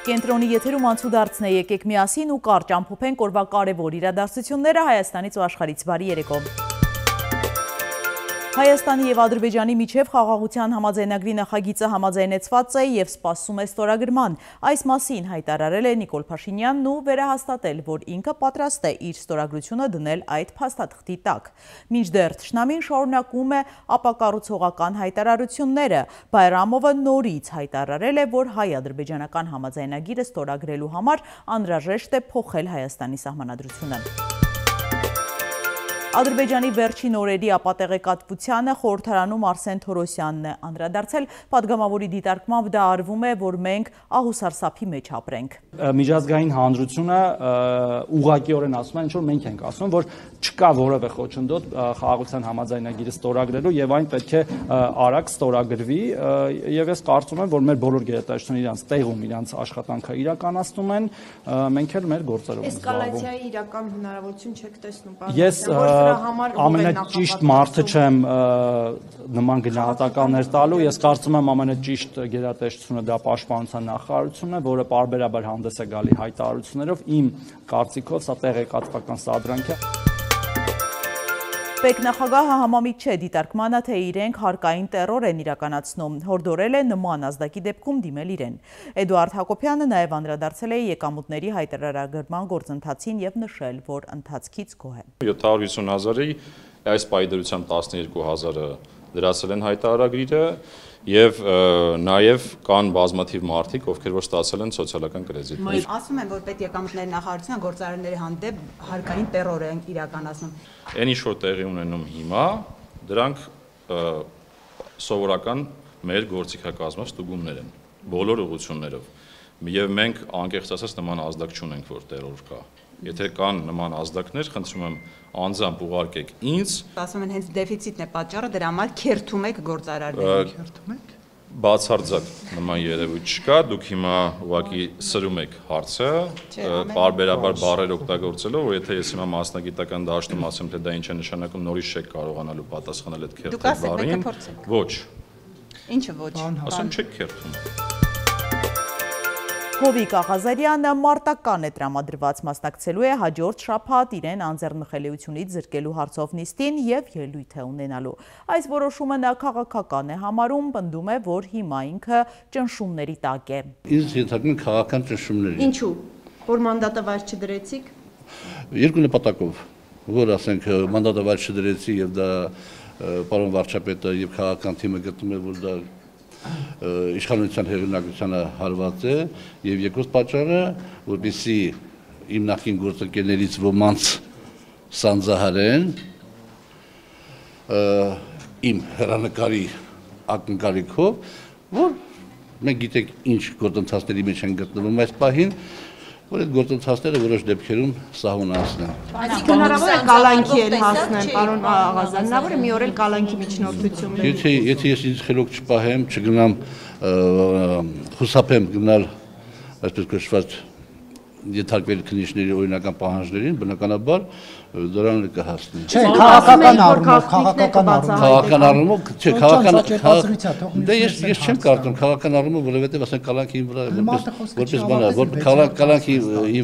Կենտրոնի եթերում անցուդարձն է, եկեք միասին ու կարճ ամփոփենք օրվա կարևոր իրադարձությունները Հայաստանից ու աշխարհից։ Բարի երեկո։ Հայաստանի և Ադրբեջանի միջև խաղաղության համաձայնագրի նախագիծը համաձայնեցված է և սպասում է ստորագրման։ Այս մասին հայտարարել է Նիկոլ Փաշինյանն ու վերահաստատել, որ ինքը պատրաստ է իր ստորագրությունը դնել այդ փաստաթղթի տակ։ Մինչդեռ թշնամին շարունակում է ապակառուցողական հայտարարությունները։ Բայրամովը նորից հայտարարել է, որ հայ-ադրբեջանական համաձայնագիրը ստորագրելու համար անհրաժեշտ է փոխել Հայաստանի սահմանադրությունը։ Ադրբեջանի վերջին օրերի ապատեղեկատվությանը խորհրդարանում Արսեն Թորոսյանն է անդրադարձել, պատգամավորի դիտարկմամբ դա արվում է, որ մենք ահուսարսափի մեջ ապրենք։ Միջազգային հանրությունը ուղղակիորեն ասում է, ինչ որ մենք ենք ասում, որ չկա որևէ խոչընդոտ խաղաղության համաձայնագիրը ստորագրելու եւ այն պետք է արագ ստորագրվի եւ ես կարծում եմ, որ մեր բոլոր գերատեսչությունները իրանց տեղում իրանց աշխատանքը իրականացնում են, մենք էլ մեր գործերով ենք զբաղվում։ Էսկալացիայի իրական հնարավորություն չեք տեսնում, Ես ամենաճիշտ մարդը չեմ նման գնահատականներ տալու, ես կարծում եմ ամենաճիշտ գերատեսչությունը դա պաշտպանության նախարարությունն է, որը պարբերաբար հանդես է գալի հայտարարություններով, իմ կարծիքով սա տեղեկատվական սադրանք է։ Պետնախագահը համամիտ չէ դիտարկմանը, թե իրենք հարկային տերոր են իրականացնում, հորդորել է նման ազդակի դեպքում դիմել իրեն։ Էդուարդ Հակոբյանը նաև անդրադարձել է եկամուտների հայտարարագրման գործընթացին և նշել, որ ընթացքից գոհ է։ 750,000-ի այս պայդրությամբ 12,000-ը դրացել են հայտարարագրիրը և նաև կան բազմաթիվ մարդիկ, ովքեր որ ստացել են սոցիալական կրեդիտներ։ Ասում են, որ պետեկամուտների նախարարությունը գործարարների հանդեպ հարկային տերոր են իրականացնում։ Այն ինչ որ տեղի ունենում հիմա, դրանք սովորական մեր գործիքակազմով ստուգումներ են, բոլոր ուղղություններով։ Եվ մենք անկեղծ ասած նման ազդակ չունենք, որ տերոր կա։ Եթե կան նման ազդակներ, խնդրում եմ անձամբ ուղարկեք ինձ։ Ասում են հենց դեֆիցիտն է պատճառը, դրա համար քերթում եք գործարարներին։ Բացարձակ նման երևույթ չկա, դուք հիմա ուղղակի սրում եք հարցը, պարբերաբար բառեր օգտագործելով, որ եթե ես հիմա մասնագիտական դաշտում ասեմ, թե դա ինչ է նշանակում, նորից չեք կարողանալու պատասխանել այդ քերթել բառին։ Ոչ։ Ինչը ոչ։ Ասում չեք քերթում։ Հովիկ Աղազարյանը մարտական է տրամադրված, մասնակցելու է հաջորդ շաբաթ իրեն անձեռնխելիությունից զրկելու հարցով նիստին և ելույթ է ունենալու։ Այս որոշումը նա քաղաքական է համարում, պնդում է, որ հիմա ինքը ճնշումների տակ է։ Ինձ ենթարկում են քաղաքական ճնշումների։ Ինչու, որ մանդատը վայր չդրեցիք։ Երկու նպատակով, որ ասենք մանդատը վայր չդրեցի եւ դա պարոն վարչապետը եւ քաղաքական թիմը գտնում է, որ դա իշխանության հեղինակությանը հարված է եւ երկրորդ պատճառը, որպեսզի իմ նախկին գործընկերներից ոմանց սանձահարեն իմ հեռանկարի ակնկալիքով, որ մենք գիտենք ինչ գործընթացների մեջ են գտնվում այս պահին, որ այդ գործընթացները որոշ դեպքերում սահմանացնեն։ Այսինքն հնարավոր է կալանքի էլ հասնեն, պարոն Աղազարյան, հնարավոր է մի օր էլ կալանքի միջնորդություն լինի։ Եթե ես ինձ խելոք չպահեմ, չգնամ խուսափեմ գնալ այսպես կոչված ենթարկվել քննիչների օրինական պահանջներին, բնականաբար դրան կհասնի։ Չէ, քաղաքական առումով, չէ, դե ես չեմ կարծում քաղաքական առումով, որովհետև ասենք կալանքի վրա որպես բան, որ կալանքի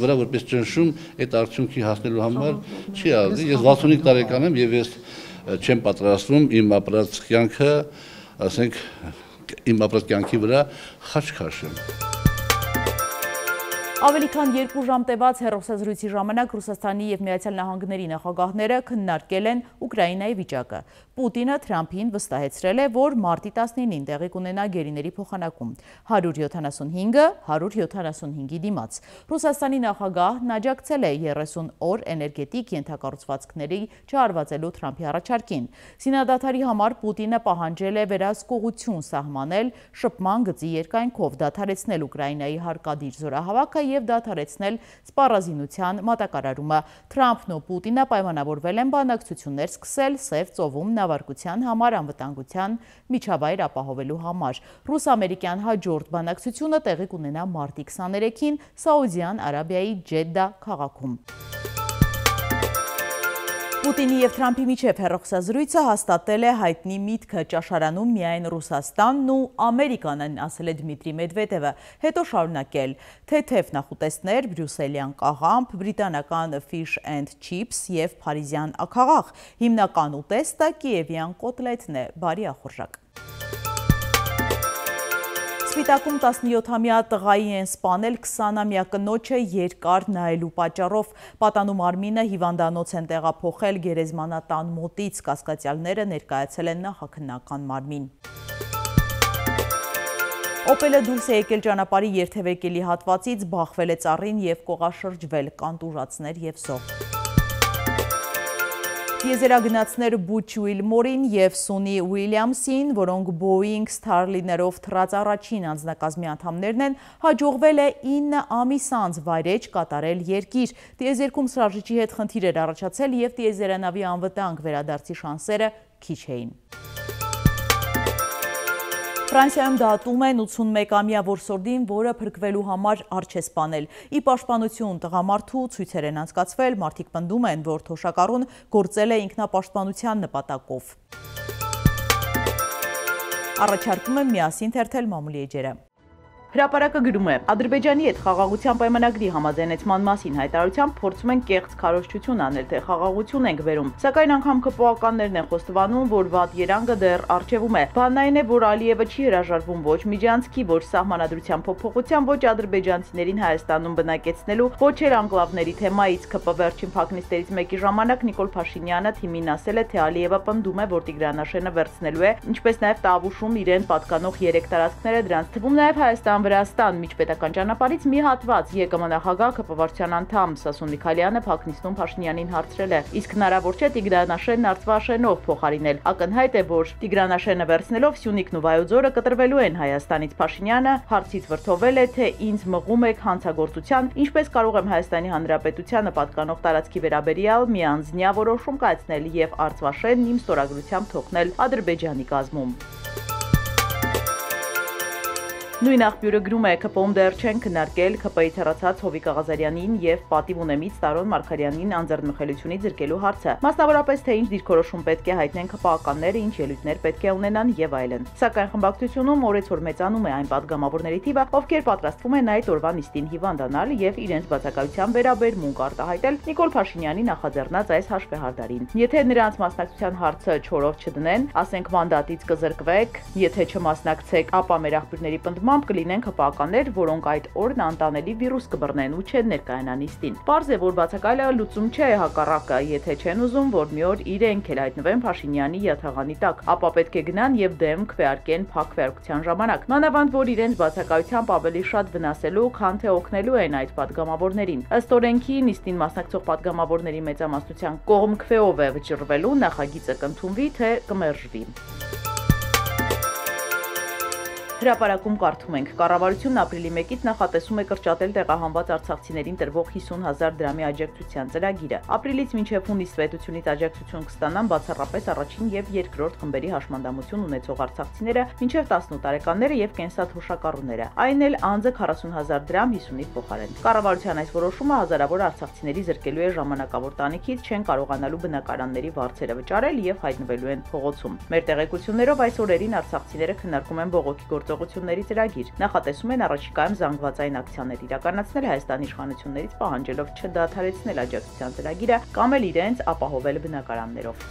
վրա որպես ճնշում այդ արդյունքի հասնելու համար չի արվի։ Ես 65 տարեկան եմ եւ ես չեմ պատրաստվում իմ ապրած կյանքը, ասենք իմ ապրած կյանքի վրա խաչ քաշեմ։ Ավելի քան 2 ժամ տևած հեռուստազրույցի ժամանակ Ռուսաստանի և Միացյալ Նահանգների նախագահները քննարկել են Ուկրաինայի վիճակը։ Պուտինը Թրամփին վստահեցրել է, որ մարտի 19-ին տեղի կունենա գերիների փոխանակում 175-ը 175-ի դիմաց։ Ռուսաստանի նախագահն աջակցել է 30 օր էներգետիկ ենթակառուցվածքների չհարվածելու Թրամփի առաջարկին։ Զինադադարի համար Պուտինը պահանջել է վերահսկողություն սահմանել շփման գծի երկայնքով, դադարեցնել Ուկրաինայի հարկադիր զորահավաքը և դադարեցնել սպառազինության մատակարարումը։ Թրամփն ու Պուտինը պայմանավորվել են բանակցություններ սկսել Սև ծովում նավարկության համար անվտանգության միջավայր ապահովելու համար։ Ռուս-ամերիկյան հաջորդ բանակցությունը տեղի կունենա մարտի 23-ին Սաուդյան Արաբիայի Ջեդդա քաղաքում։ Պուտինի և Թրամփի միջև հեռախոսազրույցը հաստատել է հայտնի միտքը ճաշարանում միայն Ռուսաստանն ու Ամերիկանն, ասել է Դմիտրի Մեդվեդևը, հետո շարունակել թեթև նախուտեստներ, բրյուսելյան կաղամբ, բրիտանական fish and chips և փարիզյան աքաղաղ, հիմնական ուտեստը կիևյան կոտլետն է, բարի ախորժակ։ Սպիտակում 17-ամյա տղայի են սպանել 20-ամյա կնոջը երկար նայելու պատճառով։ Պատանու մարմինը հիվանդանոց են տեղափոխել գերեզմանատան մոտից, կասկածյալները ներկայացել են նախաքննական մարմին։ Օպելը դուրս է եկել ճանապարհի երթևեկելի հատվածից, բախվել է ծառին և կողաշրջվել, կանտուրացներ և զոհ։ Տիեզերագնացներ Բուչ Ուիլմորին և Սունի Ուիլյամսին, որոնք Boeing Starliner-ով թռած առաջին անձնակազմի անդամներն են, հաջողվել է 9 ամիս անց վայրէջք կատարել երկիր։ Տիեզերքում սրաժիչի հետ խնդիր էր առաջացել և տիեզերանավի անվտանգ վերադարձի շանսերը քիչ էին։ Ֆրանսիայում դատում են 81-ամյա որսորդին, որը փրկվելու համար արջ է սպանել։ Ի պաշտպանություն տղամարդու ցույցեր են անցկացվել, մարդիկ պնդում են, որ թոշակառուն գործել է ինքնապաշտպանության նպատակով։ Առաջարկում եմ միասին թերթել մամուլի էջերը։ Հրապարակը գրում է. Ադրբեջանի հետ խաղաղության պայմանագրի համաձայնեցման մասին հայտարարությամբ փորձում են կեղծ քարոզչություն անել, թե խաղաղություն ենք բերում, սակայն անգամ ԿՊՕ-ականներն են խոստովանում, որ վատ երանգը դեռ առջևում է։ Բանն այն է, որ Ալիևը չի հրաժարվում ոչ միջանցքի, ոչ սահմանադրության փոփոխության, ոչ ադրբեջանցիներին Հայաստանում բնակեցնելու, ոչ էլ անկլավների թեմայից։ ԿՊ վերջին փակնիստերից մեկի ժամանակ Նիկոլ Փաշինյանը թիմին ասել է, թե Ալիևը պնդում է, որ Տիգրանաշենը վերցնելու է, ինչպես նաև Տավուշում իրեն պատկանող 3 տարածքները, դրանց թվում նաև Հայաստան Վրաստան միջպետական ճանապարհից մի հատված ԵԿՄ նախագահ ԿՊ վարչության անդամ Սասուն Միքայելյանը փակնիստում Փաշինյանին հարցրել է. իսկ հնարավոր չէ Տիգրանաշենն Արցվաշենով փոխարինել։ Ակնհայտ է, որ Տիգրանաշենը վերցնելով Սյունիքն ու Վայոց-Ձորը կտրվելու են Հայաստանից։ Փաշինյանը հարցից վրդովել է, թե ինձ մղում եք հանցագործության, ինչպես կարող եմ Հայաստանի Հանրապետությանը պատկանող տարածքի վերաբերյալ միանձնյա որոշում կայացնել եւ Արցվաշենն իմ ստորագրությամբ թողնել Ադրբեջանի կազմում։ Նույն աղբյուրը գրում է, ԿՊՕ-ում դեռ չեն քննարկել ԿՊ-ից հեռացած Հովիկ Աղազարյանին եւ պատիվ ունեմից Տարոն Մարգարյանին անձեռնմխելիությունից զրկելու հարցը, մասնավորապես թե ինչ դիրքորոշում պետք է հայտնեն ԿՊՕ-ականները, ինչ ելույթներ պետք է ունենան եւ այլն։ Սակայն խմբակցությունում օրեցօր մեծանում է այն падգամավորների թիվը, ովքեր պատրաստվում են այդ օրվա նիստին հիվանդանալ եւ իրենց բացակայության վերաբերմունք արտահայտել Նիկոլ Փաշինյանի նախաձեռնած այս հաշվեհարդարին։ Եթե նրանց մասնակցության հարցը չորով չդնեն, ասենք մանդատից կզրկվեք, եթե չմասնակցեք, ապա մեր աղբյուրների պնդմամբ կլինեն ԿՊՕ-ականներ, որոնք այդ օրն անտանելի վիրուս կբռնեն ու չեն ներկայանա նիստին։ Պարզ է, որ բացակայելը լուծում չէ, հակառակը, եթե չեն ուզում, որ մի օր իրենք էլ հայտնվեն Փաշինյանի յաթաղանի տակ, ապա պետք է գնան եւ դեմ քվեարկեն փակ քվեարկության ժամանակ։ Մանավանդ որ իրենց բացակայությամբ ավելի շատ վնասելու, քան թե օգնելու են այդ падգամավորներին։ Ըստ օրենքի նիստին մասնակցող падգամավորների մեծամասնության կողմ քվեով է վճռվելու, նախագիծը կընդունվի, թե կմերժվի։ Հրապարակում կարդում ենք. Կառավարությունն ապրիլի 1-ից նախատեսում է կրճատել տեղահանված արցախցիներին տրվող 50,000 դրամի աջակցության ծրագիրը։ Ապրիլից մինչև հունիս պետությունից աջակցություն կստանան բացառապես առաջին եւ երկրորդ խմբերի հաշմանդամություն ունեցող արցախցիները, մինչև 18 տարեկանները եւ կենսաթոշակառուները։ Այն էլ անձը 40,000 դրամ 50-ի փոխարեն։ Կառավարության այս որոշումը հազարավոր արցախցիների զրկելու է ժամանակավոր տանիքից, չեն կարողանալու բնակարանների վարձերը վճարել եւ հայտնվելու են փողոցում։ Մեր տեղեկություններով այս օրերին արցախցիները քննարկում են բողոքի գործողությունների ծրագիր, նախատեսում են առաջիկայում զանգվածային ակցիաներ իրականացնել Հայաստանի իշխանություններից պահանջելով չդադարեցնել աջակցության ծրագիրը կամ էլ իրենց ապահովել բնակարաններով։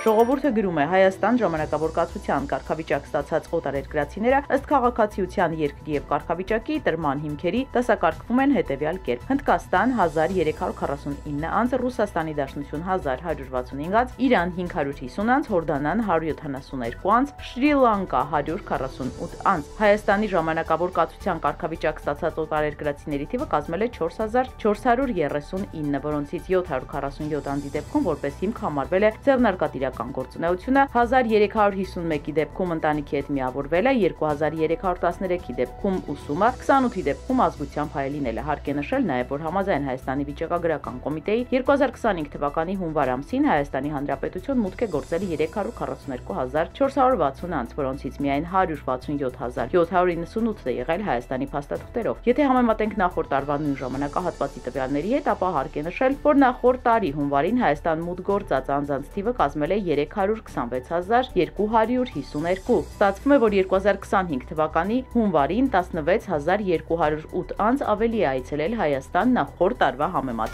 Ժողովուրդը գրում է Հայաստան ժամանակավոր կացության կարգավիճակ ստացած օտարերկրացիները ըստ քաղաքացիության երկրի եւ կարգավիճակի տրման հիմքերի դասակարգվում են հետեւյալ կերպ. Հնդկաստան 1349 անց, Ռուսաստանի Դաշնություն 1165 անց, Իրան 550 անց, Հորդանան 172 անց, Շրի Լանկա 148 անց։ Հայաստանի ժամանակավոր կացության կարգավիճակ ստացած օտարերկրացիների թիվը կազմել է 4439, որոնցից 747 անձի դեպքում որպես հիմք համարվել է ձեռնարկատիրական վիճակագրական գործունեությունը, 1351-ի դեպքում ընտանիքի հետ միավորվել է, 2313-ի դեպքում ուսումը, 28-ի դեպքում ազգությամբ հայ լինելը։ Հարկ է նշել նաև, որ համաձայն Հայաստանի վիճակագրական կոմիտեի 2025 թվականի հունվար ամսին Հայաստանի Հանրապետություն մուտք է գործել 342460 անձ, որոնցից միայն 167798 է եղել Հայաստանի փաստաթղթերով։ Եթե համեմատենք նախորդ տարվա նույն ժամանակահատվածի տվյալների հետ, ապա հարկ է նշել, որ նախորդ տարի հունվարին Հայաստան մուտք գործած անձանց թիվը կազմել է 326252։ Ստացվում է, որ 2025 թվականի հունվարին 16208 անձ ավելի է այցելել Հայաստան նախորդ տարվա համեմատ։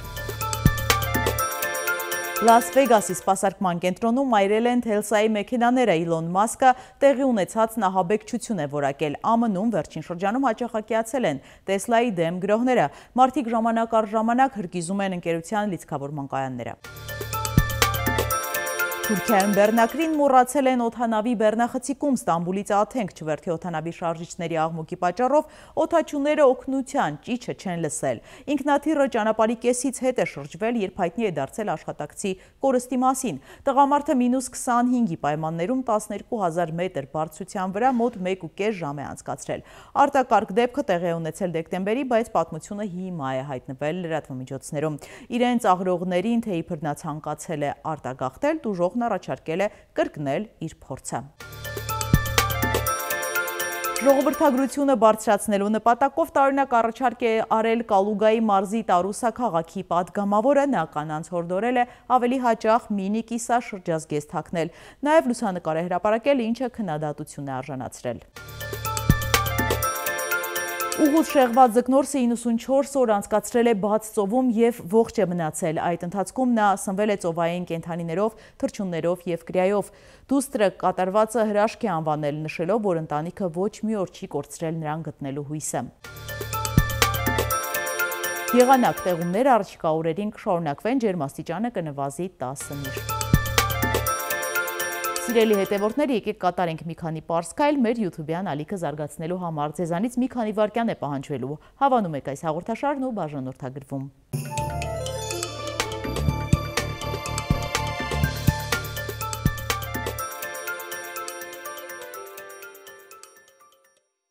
Լաս Վեգասի սպասարկման կենտրոնում այրել են Թելսայի մեքենաները։ Իլոն Մասկը տեղի ունեցած նահաբեկչություն է որակել։ ԱՄՆ-ում վերջին շրջանում հաճախակիացել են Տեսլայի դեմ գրոհները։ Մարդիկ ժամանակ առ ժամանակ հրկիզում են ընկերության լիցքավորման կայանները։ Թուրքիայում բեռնակրին մոռացել են օդանավի բեռնախցիկում Ստամբուլից Աթենք չվերթի օդանավի շարժիչների աղմուկի պատճառով օդաչուները օգնության ճիչը չեն լսել։ Ինքնաթիռը ճանապարհի կեսից հետ է շրջվել, երբ հայտնի է դարձել աշխատակցի կորստի մասին։ Տղամարդը -25-ի պայմաններում 12000 մետր բարձրության վրա մոտ 1.5 ժամ է անցկացրել։ Արտակարգ դեպքը տեղի է ունեցել դեկտեմբերի, բայց պատմությունը հիմա է հայտնվել լրատվամիջոցներում։ Իրենց աղրողներին, թե իբր նա ցանկացել է արտագաղթել, տուժողն առաջարկել է կրկնել իր փորձը։ Ժողովրդագրությունը բարձրացնելու նպատակով տարօրինակ առաջարկ է արել Կալուգայի մարզի Տարուսա քաղաքի պատգամավորը, նա կանանց հորդորել է ավելի հաճախ մինի կիսաշրջազգեստ հագնել, նաև լուսանկար է հրապարակել, ինչը քննադատություն է արժանացրել։ Ուղուց շեղված ձկնորսը 94 օր անցկացրել է բաց ծովում և ողջ է մնացել։ Այդ ընթացքում նա սնվել է ծովային կենդանիներով, թռչուններով և կրիայով։ Դուստրը կատարվածը հրաշք է անվանել, նշելով, որ ընտանիքը ոչ մի օր չի կորցրել նրան գտնելու հույսը։ Եղանակ տեղումները առաջիկա օրերին կշարունակվեն, ջերմաստիճանը կնվազի 10 միշ։ Սիրելի հետևորդներ, եկեք կատարենք մի քանի պարզ քայլ մեր YouTube-յան ալիքը զարգացնելու համար։ Ձեզանից մի քանի վայրկյան է պահանջվելու։ Հավանում եք այս հաղորդաշարն ու բաժանորդագրվում։